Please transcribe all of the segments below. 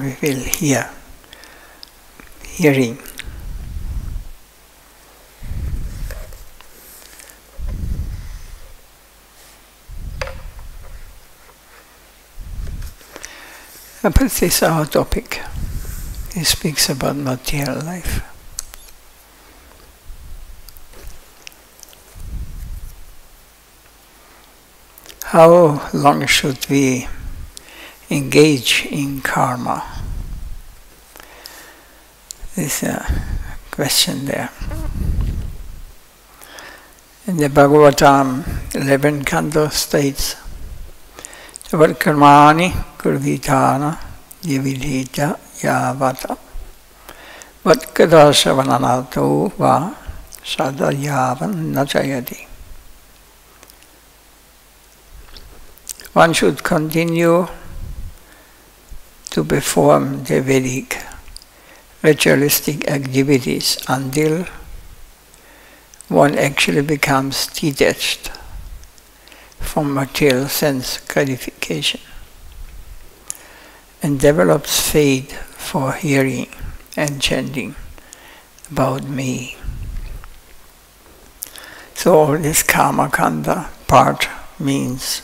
we will hear. Hearing. But this is our topic. He speaks about material life. How long should we engage in karma? This is a question there. In the Bhagavatam, 11th canto states, Varkarmani kurvitana yavidhita yavata vatkada savananato va sadayavan nachayati. One should continue to perform the Vedic ritualistic activities until one actually becomes detached from material sense gratification and develops faith for hearing and chanting about me. So all this karma kanda part means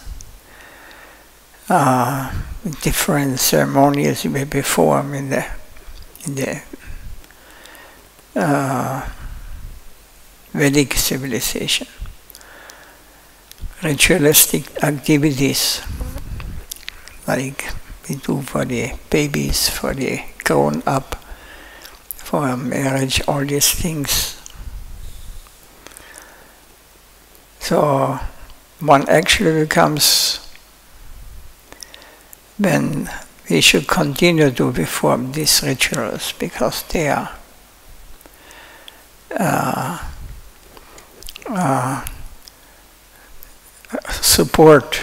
different ceremonies we perform in the Vedic civilization. Ritualistic activities like we do for the babies, for the grown-up, for marriage, all these things. So one actually becomes, then we should continue to perform these rituals because they are support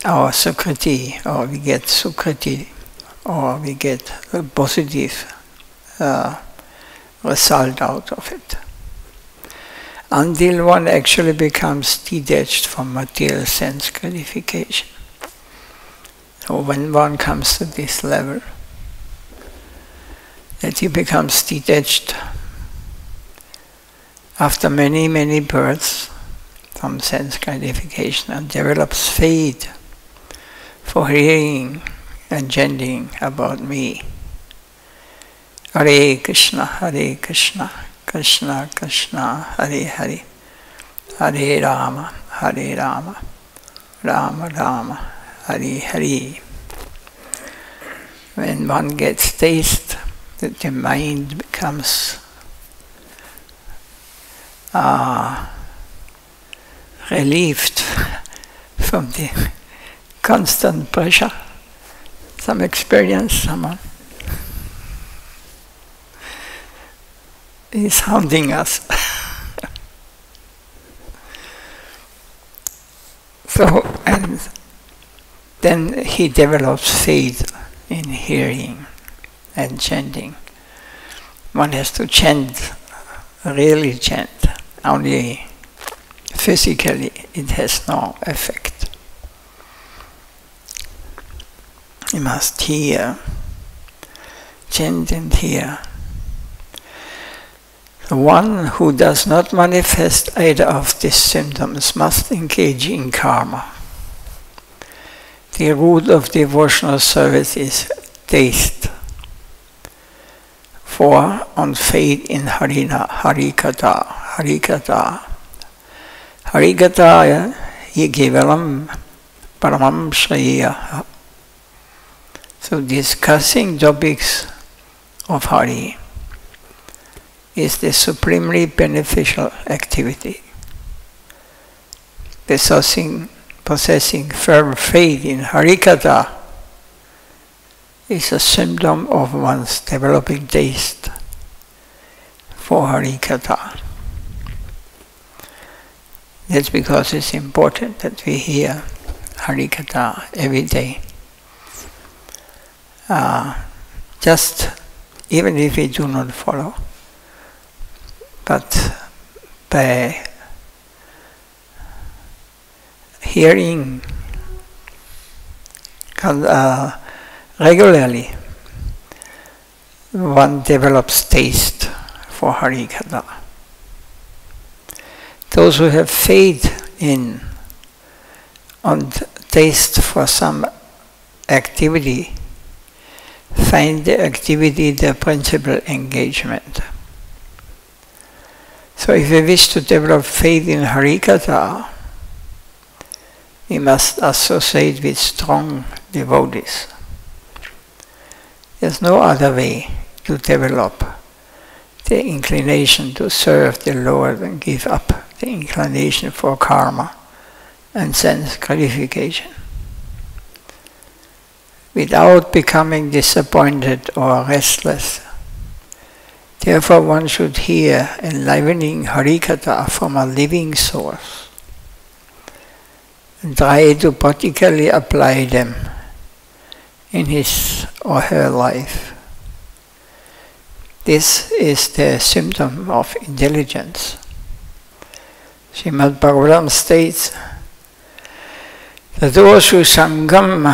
our sukriti, or we get sukriti, or we get a positive result out of it. Until one actually becomes detached from material sense gratification. So when one comes to this level, that he becomes detached after many, many births from sense gratification and develops faith for hearing and chanting about me. Hare Krishna, Krishna Krishna, Hare Hare, Hare Rama, Rama Rama, Hare Hare. When one gets taste, that the mind becomes relieved from the constant pressure. Some experience, someone is hounding us. So, and then he develops faith in hearing and chanting. One has to chant, really chant. Only physically it has no effect. You must hear, chant and hear. The one who does not manifest either of these symptoms must engage in karma. The root of devotional service is taste. For on faith in Harikatha, Harikatha Kevalam Paramam Shreya. So discussing topics of Hari is the supremely beneficial activity. Possessing firm faith in Harikatha is a symptom of one's developing taste for Harikatha. That's because it's important that we hear Harikatha every day. Just even if we do not follow, but by hearing regularly one develops taste for Harikatha. Those who have faith in and taste for some activity find the activity their principal engagement. So if we wish to develop faith in Harikatha, we must associate with strong devotees. There's no other way to develop the inclination to serve the Lord and give up the inclination for karma and sense gratification. Without becoming disappointed or restless. Therefore one should hear enlivening Harikatha from a living source and try to practically apply them in his or her life. This is the symptom of intelligence. Srimad Bhagavatam states that those who sangam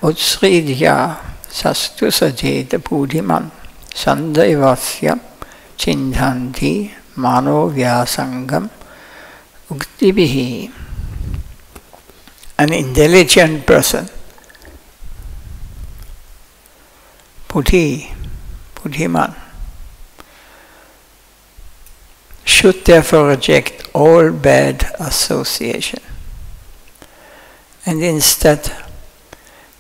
utsridya sastu sajeta buddhiman sandaivasya chinthanti mano vyasangam uktibihi. An intelligent person, buddhiman, should therefore reject all bad association and instead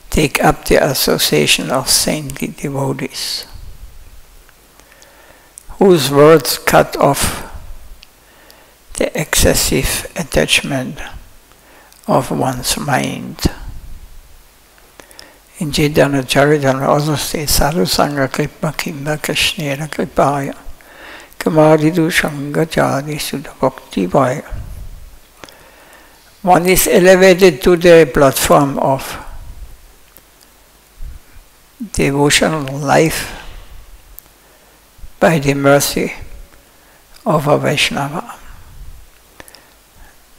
take up the association of saintly devotees, whose words cut off the excessive attachment of one's mind. In Chaitanya Charitamrita also states, Sadhu Sangha Kripa Kimba Krishnera Kripaya Kamadidu Sangha Chadi Sudha Bhakti Vaya. One is elevated to the platform of devotional life by the mercy of a Vaishnava,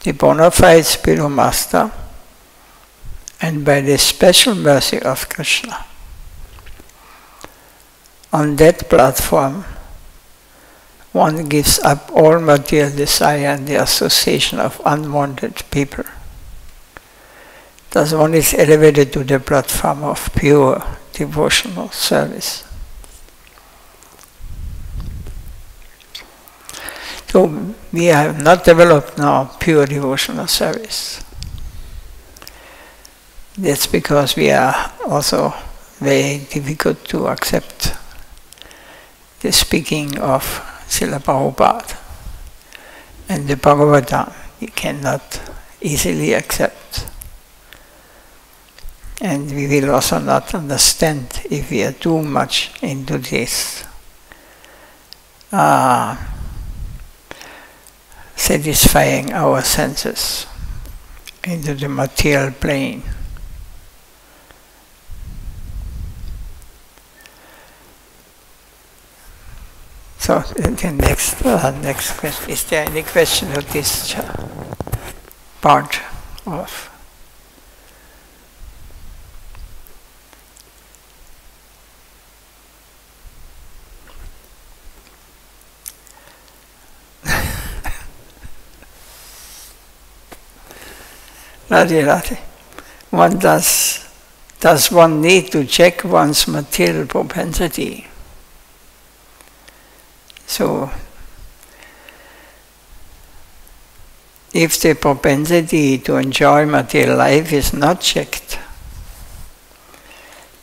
the bona fide spiritual master, and by the special mercy of Krishna. On that platform, one gives up all material desire and the association of unwanted people. Thus one is elevated to the platform of pure devotional service. So we have not developed now pure devotional service. That's because we are also very difficult to accept the speaking of Srila Prabhupada and the Bhagavatam. We cannot easily accept. And we will also not understand if we are too much into this satisfying our senses into the material plane. So the next question, is there any question of this part of? Radhe. Does one need to check one's material propensity? So, if the propensity to enjoy material life is not checked,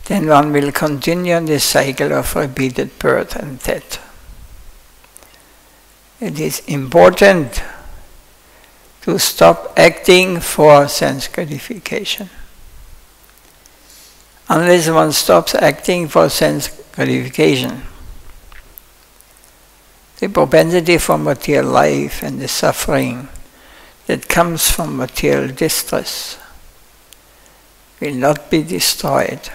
then one will continue in this cycle of repeated birth and death. It is important to stop acting for sense gratification. Unless one stops acting for sense gratification, the propensity for material life and the suffering that comes from material distress will not be destroyed.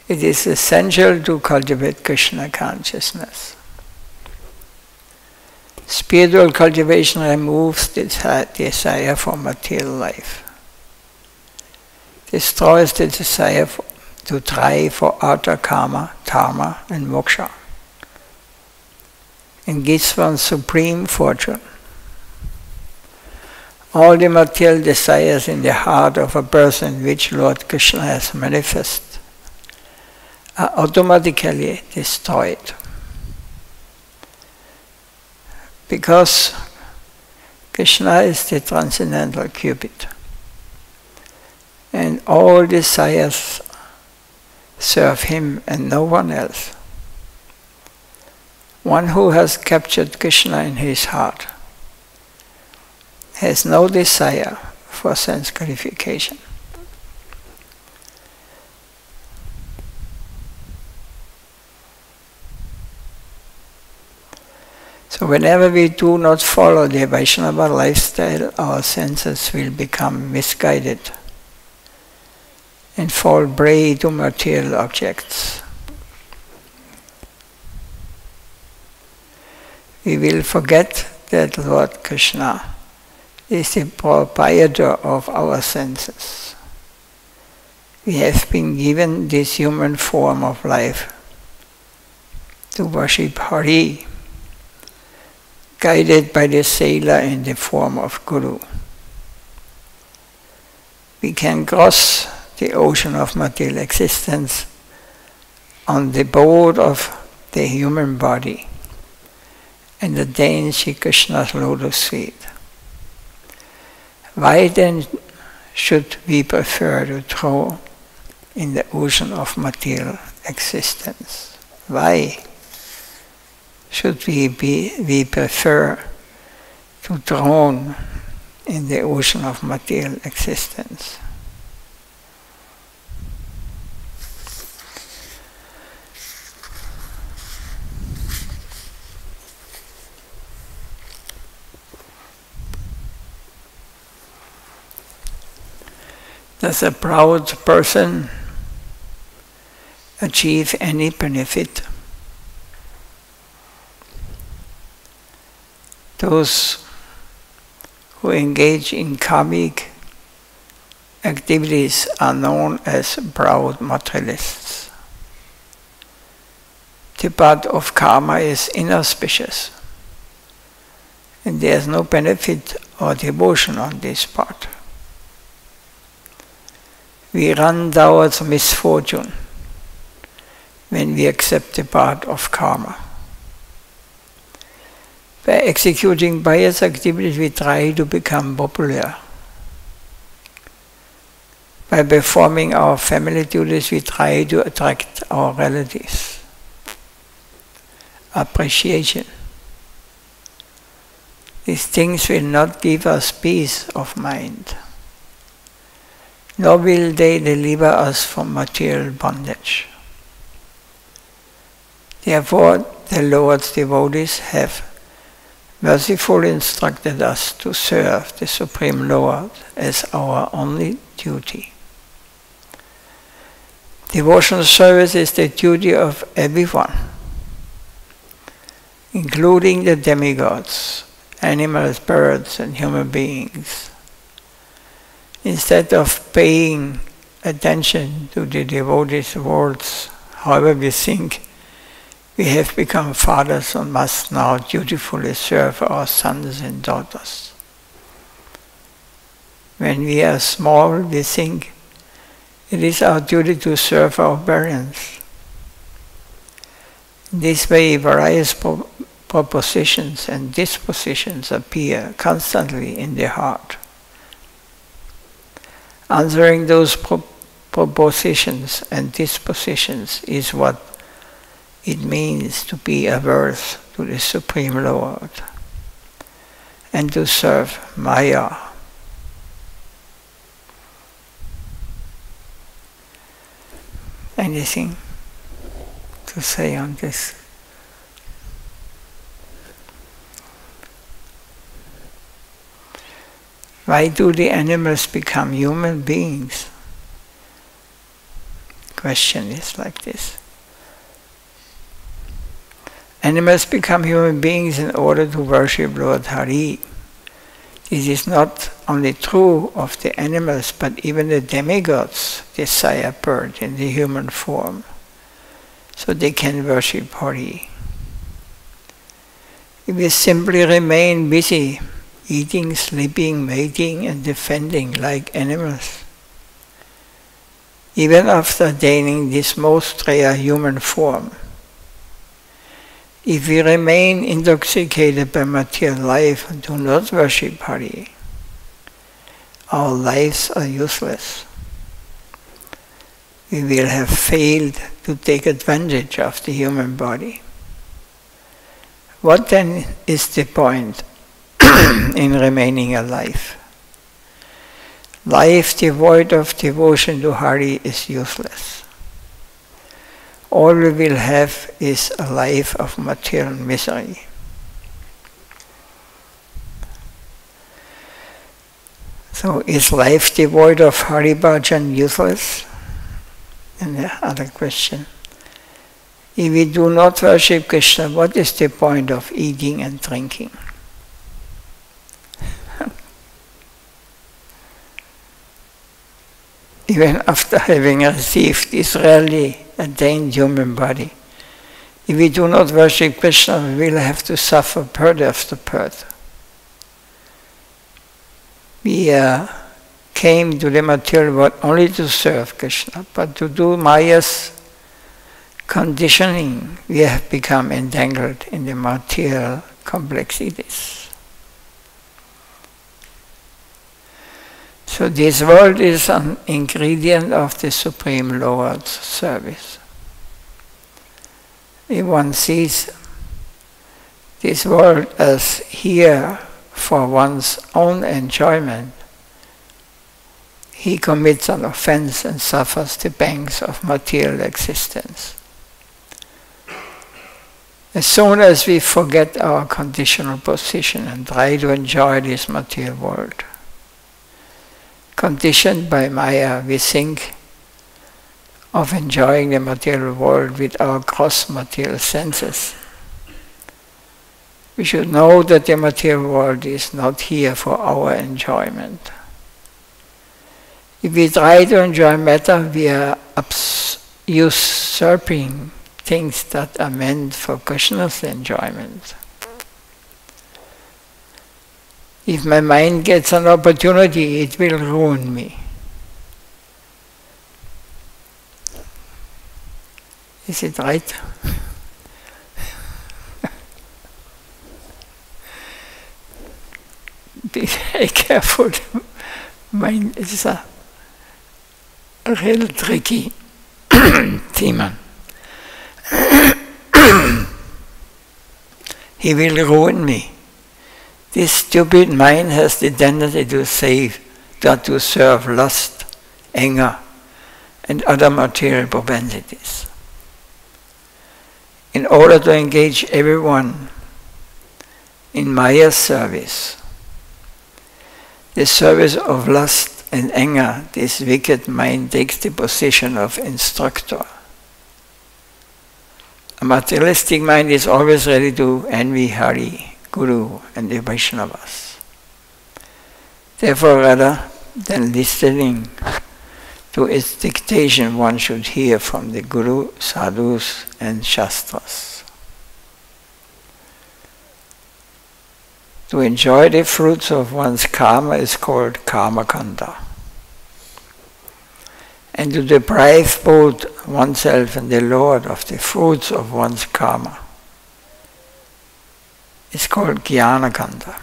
It is essential to cultivate Krishna consciousness. Spiritual cultivation removes the desire for material life. destroys the desire to try for artha, karma, dharma and moksha, and gives one supreme fortune. All the material desires in the heart of a person which Lord Krishna has manifested are automatically destroyed. Because Krishna is the transcendental Cupid, and all desires serve him and no one else. One who has captured Krishna in his heart has no desire for sense gratification. So whenever we do not follow the Vaishnava lifestyle, our senses will become misguided and fall prey to material objects. We will forget that Lord Krishna is the proprietor of our senses. We have been given this human form of life to worship Hari, guided by the sailor in the form of Guru. We can cross the ocean of material existence on the boat of the human body and attain Sri Krishna's lotus feet. Why then should we prefer to throw in the ocean of material existence? Why should we prefer to drown in the ocean of material existence? Does a proud person achieve any benefit? Those who engage in karmic activities are known as proud materialists. The path of karma is inauspicious, and there is no benefit or devotion on this path. We run towards misfortune when we accept the path of karma. By executing pious activities, we try to become popular. By performing our family duties, we try to attract our relatives. Appreciation. These things will not give us peace of mind, nor will they deliver us from material bondage. Therefore, the Lord's devotees have mercifully instructed us to serve the Supreme Lord as our only duty. Devotional service is the duty of everyone, including the demigods, animals, birds, and human beings. Instead of paying attention to the devotees' words, however we think, we have become fathers and must now dutifully serve our sons and daughters. When we are small, we think it is our duty to serve our parents. In this way, various propositions and dispositions appear constantly in the heart. Answering those propositions and dispositions is what it means to be averse to the Supreme Lord and to serve Maya. Anything to say on this? Why do the animals become human beings? Question is like this. Animals become human beings in order to worship Lord Hari. This is not only true of the animals, but even the demigods desire birth in the human form, so they can worship Hari. If we simply remain busy, eating, sleeping, mating, and defending like animals, even after attaining this most rare human form, if we remain intoxicated by material life and do not worship Hari, our lives are useless. We will have failed to take advantage of the human body. What then is the point in remaining alive? Life devoid of devotion to Hari is useless. All we will have is a life of material misery. So is life devoid of Hari Bhajan useless? And the other question. If we do not worship Krishna, what is the point of eating and drinking? Even after having received this rarely attained human body, if we do not worship Krishna, we will have to suffer birth after birth. We came to the material world only to serve Krishna, but to do Maya's conditioning, we have become entangled in the material complexities. So this world is an ingredient of the Supreme Lord's service. If one sees this world as here for one's own enjoyment, he commits an offense and suffers the pangs of material existence. As soon as we forget our conditional position and try to enjoy this material world, conditioned by Maya, we think of enjoying the material world with our gross material senses. We should know that the material world is not here for our enjoyment. If we try to enjoy matter, we are usurping things that are meant for Krishna's enjoyment. If my mind gets an opportunity, it will ruin me. Is it right? Be very careful. Mind is a real tricky demon. He will ruin me. This stupid mind has the tendency to serve lust, anger, and other material propensities. In order to engage everyone in Maya's service, the service of lust and anger, this wicked mind takes the position of instructor. A materialistic mind is always ready to envy Hari, Guru, and the Vaishnavas. Therefore, rather than listening to its dictation, one should hear from the Guru, Sadhus, and Shastras. To enjoy the fruits of one's karma is called karma kanda. And to deprive both oneself and the Lord of the fruits of one's karma is called jnana kanda.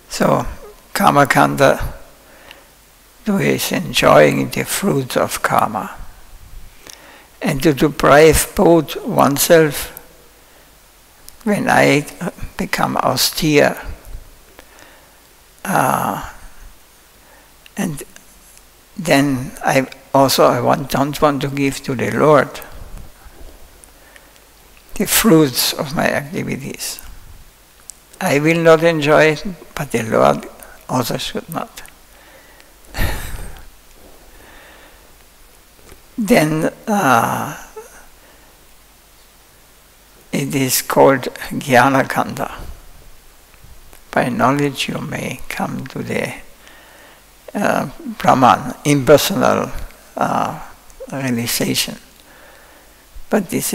So, karma kanda is enjoying the fruits of karma. And to deprive both oneself, when I become austere, and then I don't want to give to the Lord the fruits of my activities. I will not enjoy it, but the Lord also should not. then it is called Jnana Kanda. By knowledge you may come to the Brahman, impersonal realization. But this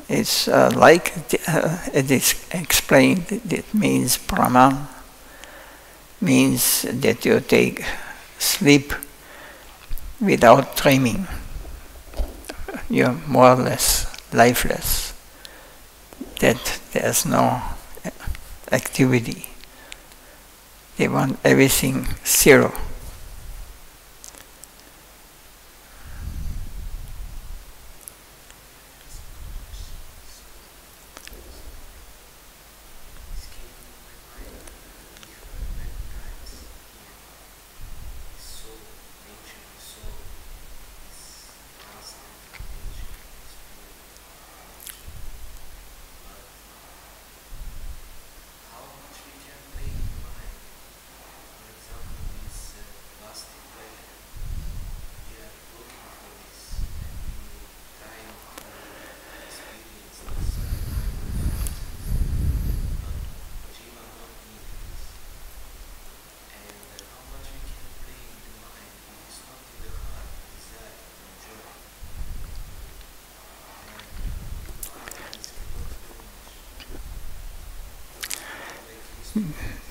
it's like it is explained. It means Brahman means that you take sleep without dreaming. You're more or less lifeless. That there's no activity. They want everything zero.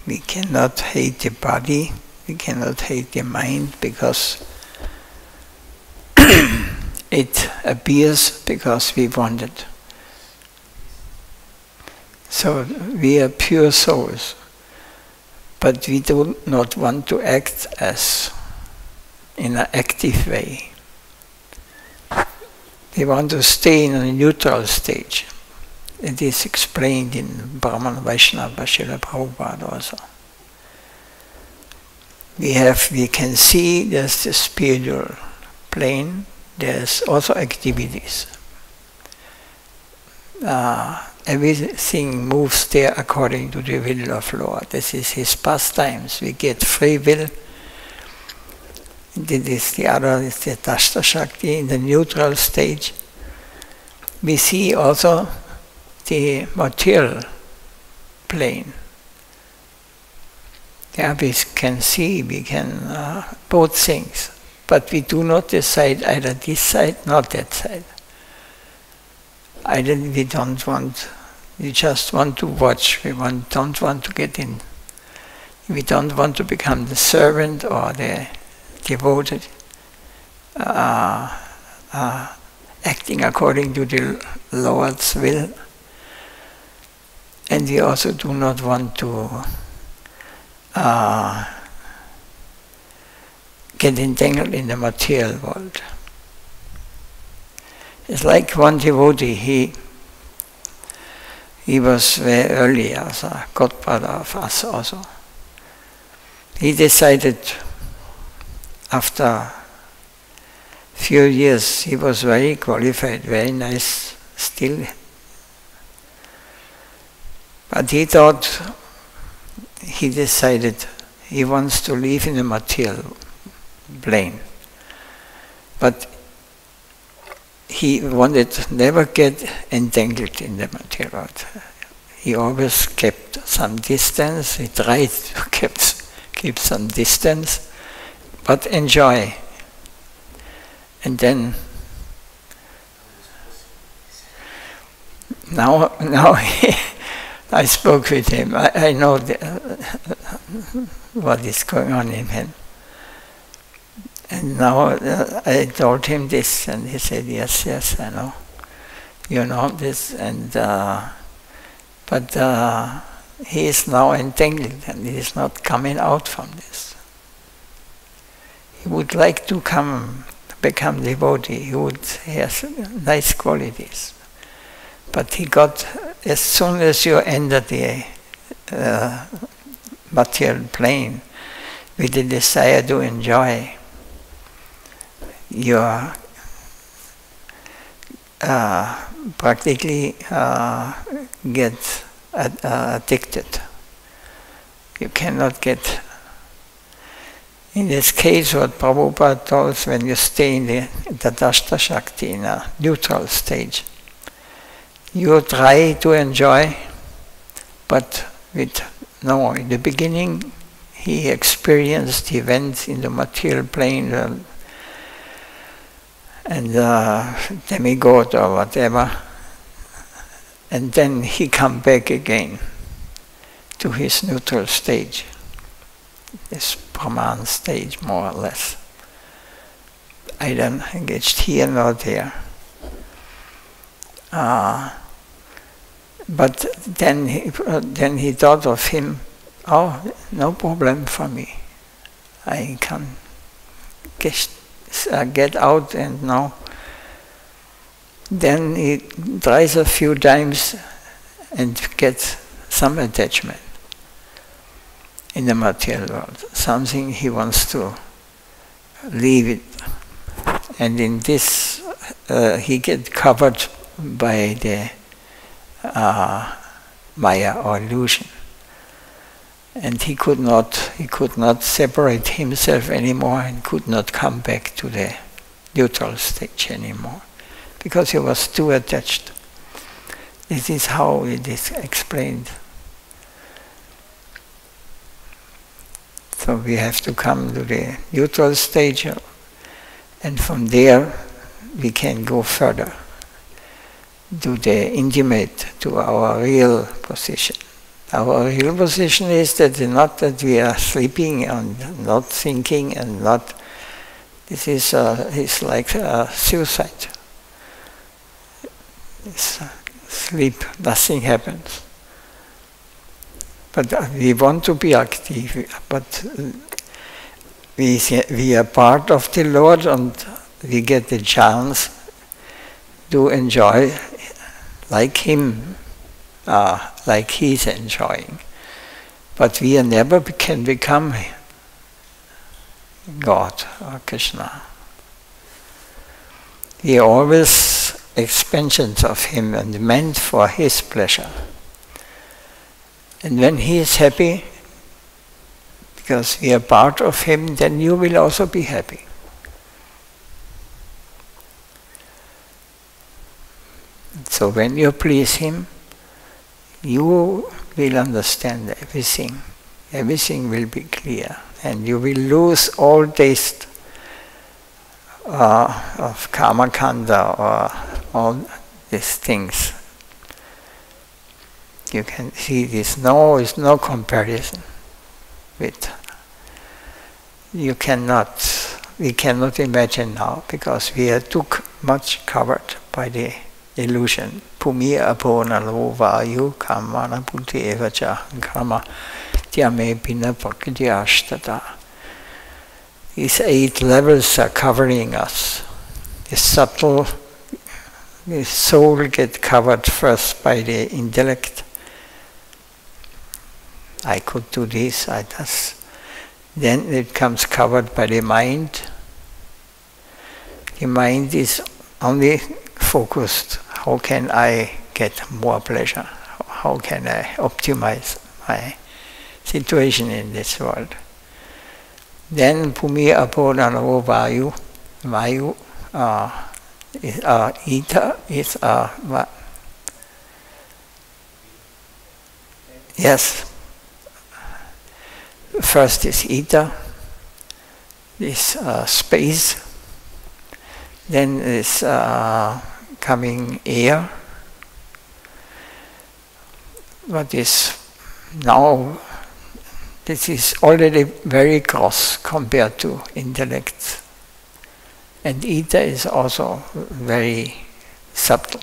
We cannot hate the body, we cannot hate the mind, because it appears because we want it. So we are pure souls, but we do not want to act as in an active way. We want to stay in a neutral stage. It is explained in Brahman Vaishnava, Srila Prabhupada also. We can see there's the spiritual plane, there's also activities. Everything moves there according to the will of Lord. This is His pastimes. We get free will. The other is the Tashta Shakti in the neutral stage. We see also the material plane. Yeah, we can see, we can both things, but we do not decide either this side, not that side. Either we don't want, we just want to watch, don't want to get in. We don't want to become the servant or the devoted, acting according to the Lord's will. And we also do not want to get entangled in the material world. It's like one devotee, he was very early as a godfather of us also. He decided after a few years, he was very qualified, very nice still. But he decided he wants to live in a material plane. But he wanted never get entangled in the material world. He always kept some distance, he tried to keep some distance, but enjoy. And then now I spoke with him. I know what is going on in him. And now I told him this, and he said, yes, I know. You know this, and but he is now entangled, and he is not coming out from this. He would like to become devotee. He has nice qualities. But he got, as soon as you enter the material plane with the desire to enjoy, you are practically get addicted. You cannot get In this case, what Prabhupada told us, when you stay in the Tadashta Shakti, in a neutral stage, you try to enjoy, but in the beginning, he experienced, he went in the material plane, and demigod or whatever, and then he come back again to his neutral stage, this Brahman stage, more or less. I don't engaged here nor there. But then he thought of him, oh, no problem for me. I can get out and now. Then he tries a few times and gets some attachment in the material world. Something he wants to leave it. And in this, he gets covered by the Maya or illusion. And he could not separate himself anymore and could not come back to the neutral stage anymore, because he was too attached. This is how it is explained. So we have to come to the neutral stage, and from there we can go further to the intimate, to our real position. Our real position is that not that we are sleeping and not thinking and not. This is like suicide. It's sleep, nothing happens. But we want to be active, but we are part of the Lord and we get the chance to enjoy like Him, like He's enjoying. But we never can become God or Krishna. We are always expansions of Him and meant for His pleasure. And when He is happy, because we are part of Him, then you will also be happy. So when you please Him, you will understand everything. Everything will be clear. And you will lose all taste of karma kanda or all these things. You can see this. No, is no comparison with. We cannot imagine now, because we are too much covered by the illusion. Pumi apona lovayu kamana buddhi evacha karma tyame bina prakriti ashtata. These 8 levels are covering us. The subtle, the soul gets covered first by the intellect. I could do this, I does. Then it comes covered by the mind. The mind is only focused. How can I get more pleasure? How can I optimize my situation in this world? Then Pumi Apo Nano Vayu. Vayu is ether, is yes. First is ether, this space, then is coming air, what is now, this is already very gross compared to intellect, and ether is also very subtle.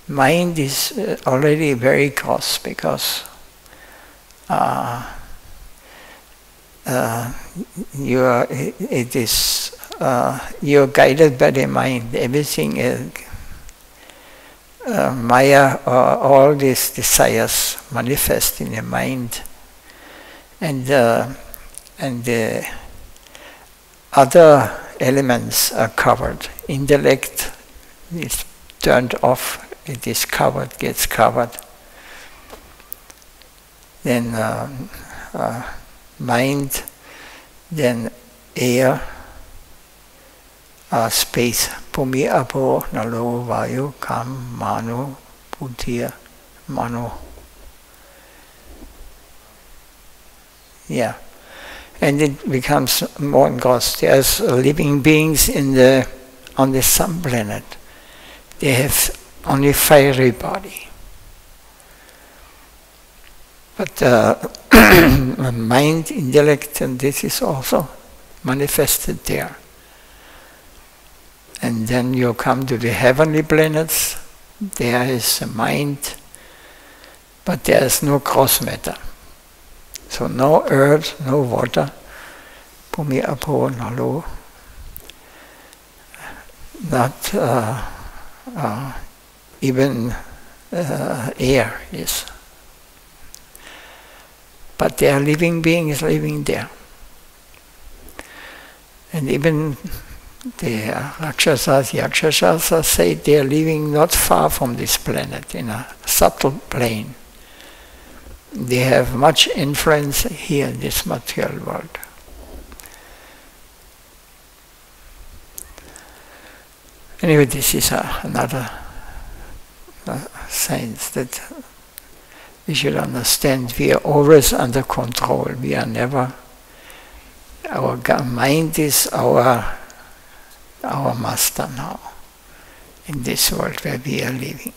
Mind is already very gross, because you're guided by the mind. Everything is Maya, all these desires manifest in the mind, and the other elements are covered. Intellect is turned off. It is covered, gets covered. Then mind then air, space, Bhumi, Apo, Nalo, Vayu, Kam, Manu, Buddhiya, Manu. Yeah. And it becomes more and gross. There's living beings on the sun planet. They have only fiery body. But mind, intellect, and this is also manifested there. And then you come to the heavenly planets. There is a mind, but there is no gross matter. So no earth, no water, Bhumi, Apo, Nalo, not even air is. But there are living beings living there. And even the Rakshasas, Yakshasas say they are living not far from this planet, in a subtle plane. They have much influence here in this material world. Anyway, this is another science that we should understand. We are always under control. We are never. Our mind is our master now in this world where we are living.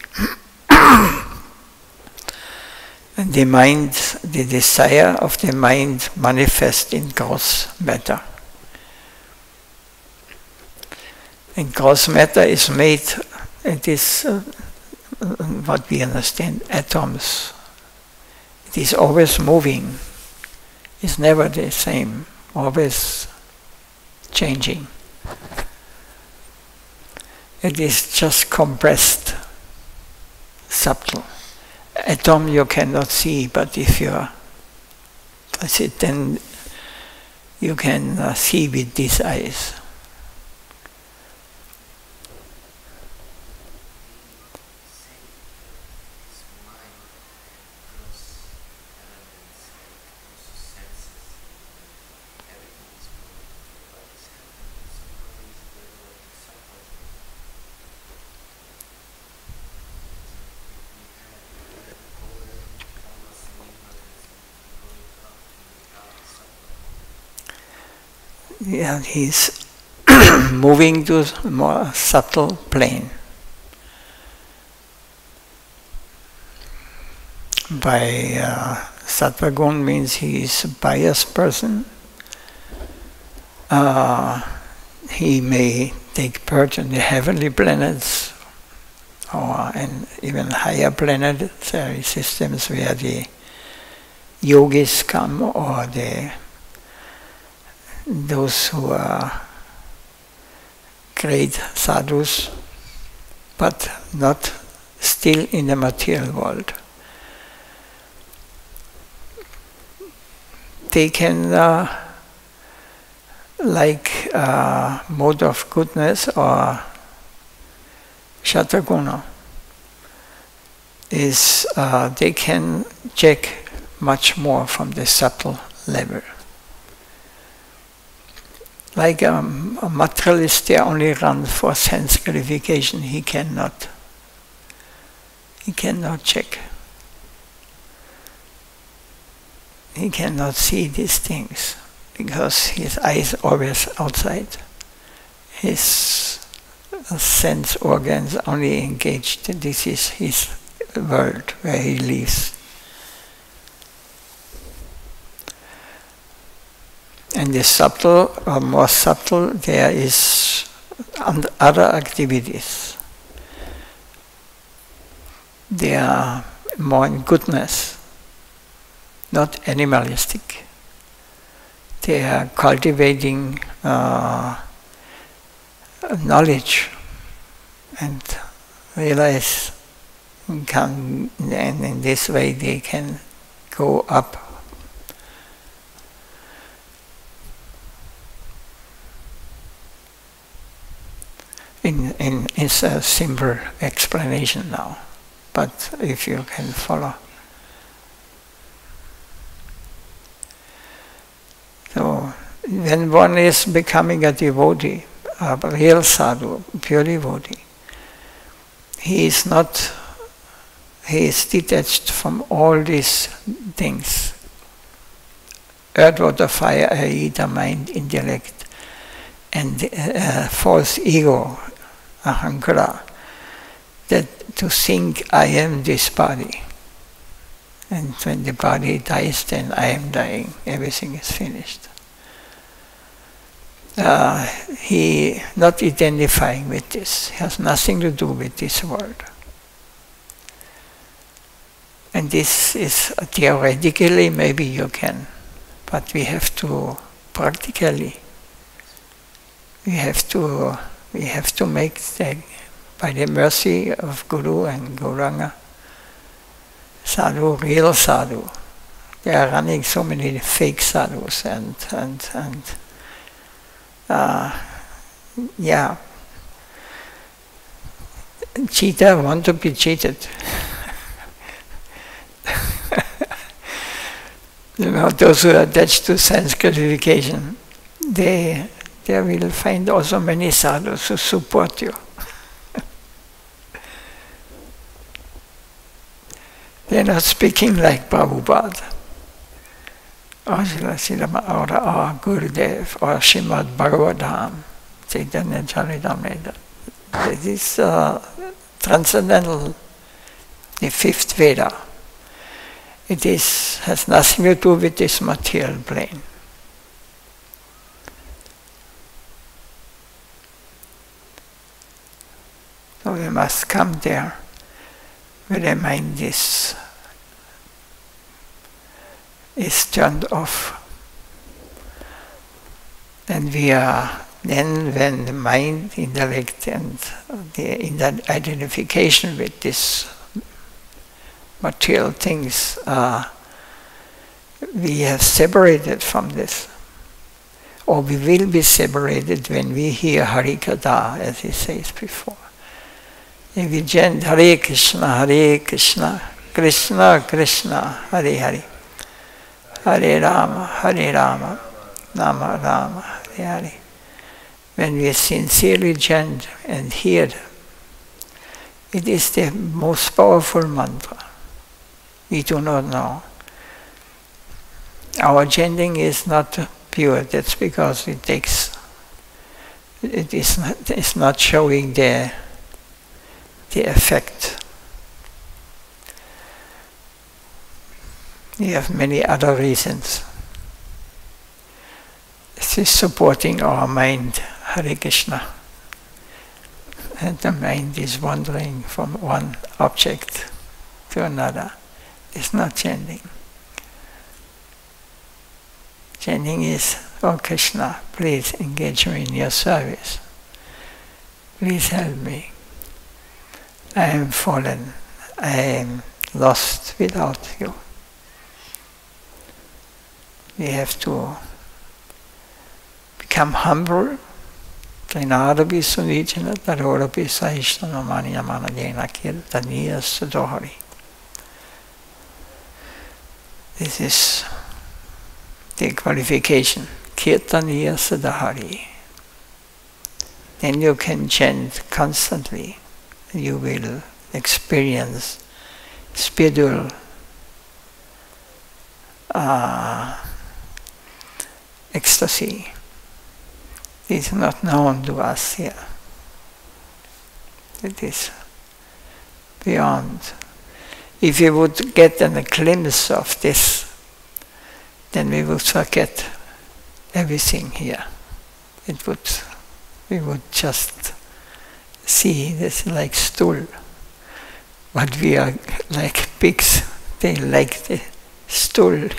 And the mind, the desire of the mind manifests in gross matter. And gross matter is made, it is what we understand, atoms. It is always moving. It's never the same, always changing. It is just compressed, subtle. Atom you cannot see, but if you touch it, then you can see with these eyes. Yeah, he's moving to a more subtle plane. By Sattva-gun means he is a pious person. He may take part in the heavenly planets or in even higher planetary systems where the yogis come, or those who are great sadhus, but not still in the material world. They can, like mode of goodness or Shataguna, is they can check much more from the subtle level. Like a materialist, they only run for sense gratification. He cannot check. He cannot see these things because his eyes are always outside. His sense organs only engaged. This is his world where he lives. And the subtle, or more subtle, there is other activities. They are more in goodness, not animalistic. They are cultivating knowledge and realize, and in this way they can go up. It's a simple explanation now, but if you can follow. So when one is becoming a devotee, a real sadhu, pure devotee, he is detached from all these things. Earth, water, fire, air, ether, mind, intellect, and false ego, ahankara, that to think I am this body. And when the body dies, then I am dying, everything is finished. He not identifying with this, has nothing to do with this world. And this is theoretically, maybe you can, but we have to practically, we have to make the, by the mercy of Guru and Gauranga, sadhu, real sadhu. They are running so many fake sadhus and yeah, cheater want to be cheated. You know, those who are attached to sense gratification, they will find also many sadhus who support you. They're not speaking like Prabhupada, or Srila, or Gurudev, or Srimad Bhagavatam, Chaitanya Charitamrita. This is transcendental, the fifth Veda. It has nothing to do with this material plane. So we must come there where the mind is turned off. And we are then, when the mind, intellect, and the identification with this material things, we have separated from this, or we will be separated when we hear Harikatha, as he says before. If we chant Hare Krishna, Krishna Krishna, Hare Hare, Hare Rama, Rama Rama, Hare Hare. When we sincerely chant and hear, it is the most powerful mantra. We do not know. Our chanting is not pure. That's because it's not showing the effect. We have many other reasons. This is supporting our mind, Hare Krishna. And the mind is wandering from one object to another. It's not chanting. Chanting is, oh Krishna, please engage me in your service. Please help me. I am fallen. I am lost without you. We have to become humble. Trinadapi sunijana tarodapi sahishtana maniyamana jena kirtaniya sadohari. This is the qualification. Kirtaniya sadahari. Then you can chant constantly. You will experience spiritual ecstasy. It is not known to us here. It is beyond. If we would get a glimpse of this, then we would forget everything here. We would just see this like stool. But we are like pigs. They like the stool.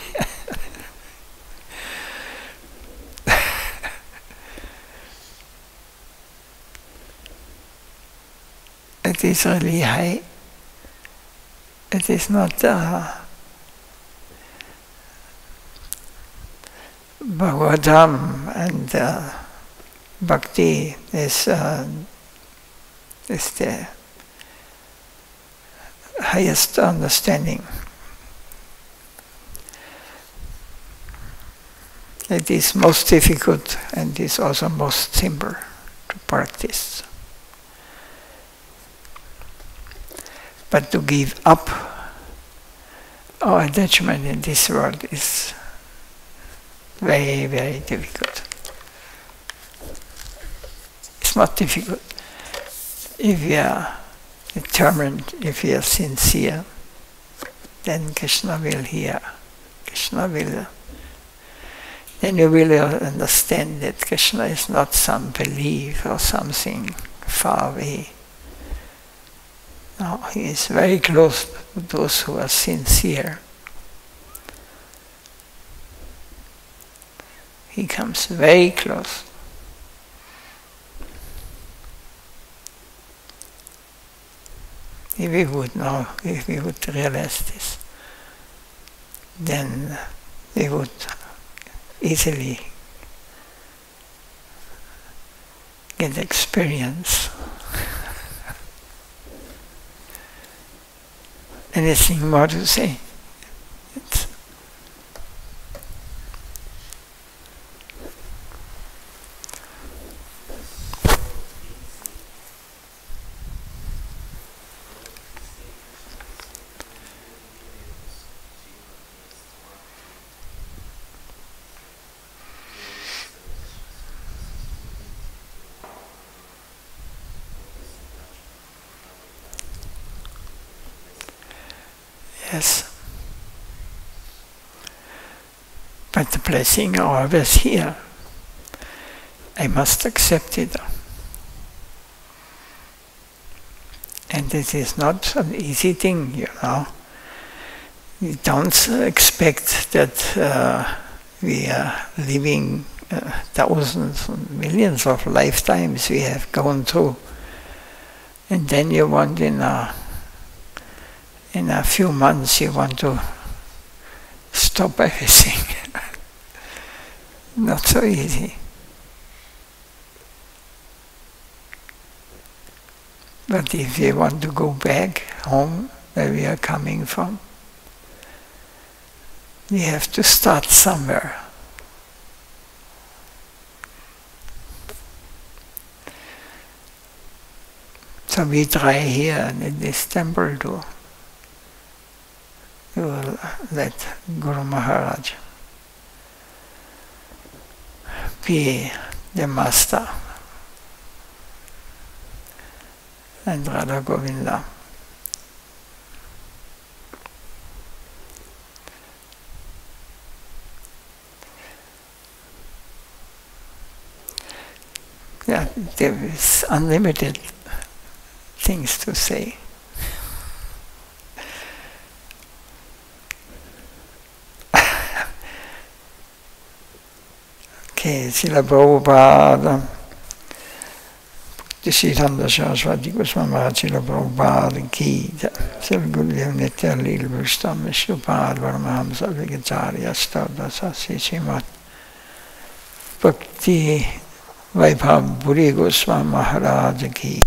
It is really high. It is not Bhagavatam and Bhakti is the highest understanding. It is most difficult and is also most simple to practice. But to give up our attachment in this world is very, very difficult. It's not difficult if we are determined, if we are sincere, then Krishna will hear. Krishna will. Then you will understand that Krishna is not some belief or something far away. No, he is very close to those who are sincere. He comes very close. If we would know, if we would realize this, then we would easily get experience. Anything more to say? Yes. But the blessing always here. I must accept it. And it is not an easy thing, you know. We don't expect that we are living thousands and millions of lifetimes we have gone through. And then you want in a few months you want to stop everything. Not so easy. But if you want to go back home, where we are coming from, we have to start somewhere. So we try here in this temple to let Guru Maharaj be the master and Radha Govinda. Yeah, there is unlimited things to say. Okay, Srila Prabhupada, Siddhanta Saraswati Goswami Maharaj, Srila Prabhupada ki, Srila Gurudev Nitya Lila Bhustam, Vishnupada Paramahamsa Vigacharya Stavda Sasi Srimad Bhakti Vaibhav Puri Goswami Maharaj ki.